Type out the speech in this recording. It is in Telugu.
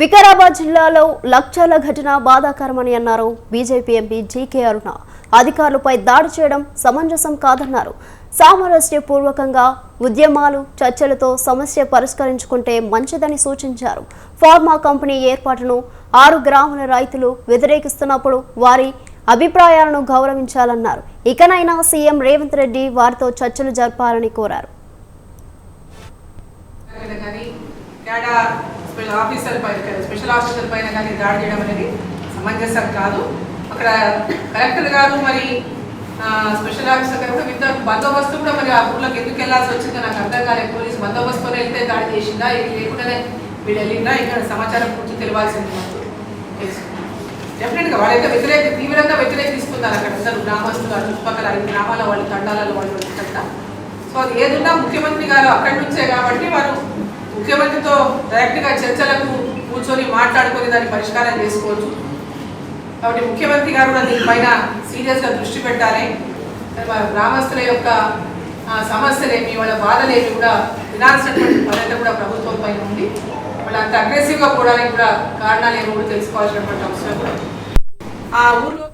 వికారాబాద్ జిల్లాలో లక్షల ఘటన బాధాకరమని అన్నారు బీజేపీ ఎంపీ జీకే అరుణ. అధికారులపై దాడి చేయడం సమంజసం కాదన్నారు. సామరస్యపూర్వకంగా ఉద్యమాలు చర్చలతో సమస్య పరిష్కరించుకుంటే మంచిదని సూచించారు. ఫార్మా కంపెనీ ఏర్పాటును 6 గ్రామాల రైతులు వ్యతిరేకిస్తున్నప్పుడు వారి అభిప్రాయాలను గౌరవించాలన్నారు. ఇకనైనా సీఎం రేవంత్ రెడ్డి వారితో చర్చలు జరపాలని కోరారు. స్పెషల్ ఆఫీసర్ పైన కానీ దాడి చేయడం అనేది సమంజసం కాదు. అక్కడ కలెక్టర్ గారు మరి స్పెషల్ ఆఫీసర్ గారు కూడా విత్ బందోబస్తు కూడా మరి ఆ ఊళ్ళకి ఎందుకు వెళ్ళాల్సి వచ్చిందో నాకు అర్థం కాలేదు. పోలీసు బందోబస్తుతో వెళ్తే దాడి చేసిందా, ఇది లేకుండానే వీళ్ళు వెళ్ళిందా, ఇక్కడ సమాచారం పూర్తి తెలియాల్సింది. డెఫినెట్గా వాళ్ళైతే తీవ్రంగా వ్యతిరేకిస్తున్నారు. అక్కడ అందరూ గ్రామస్తులు, చుట్టుపక్కల 5 గ్రామాల వాళ్ళు, తండాలలో వాళ్ళు అంతా. సో అది ఏదున్నా ముఖ్యమంత్రి గారు అక్కడి నుంచే కాబట్టి వారు ముఖ్యమంత్రితో డైరెక్ట్గా చర్చలకు కూర్చొని మాట్లాడుకొని దాన్ని పరిష్కారం చేసుకోవచ్చు. కాబట్టి ముఖ్యమంత్రి గారు కూడా దీనిపైన సీరియస్గా దృష్టి పెట్టాలి. గ్రామస్తుల యొక్క సమస్యలేమి, వాళ్ళ బాధలేమి కూడా వినాల్సినటువంటి బాధ్యత కూడా ప్రభుత్వం పైన ఉంది. వాళ్ళు అంత అగ్రెసివ్గా పోవడానికి కూడా కారణాలు ఏమో కూడా తెలుసుకోవాల్సినటువంటి అవసరం కూడా ఆ ఊర్లో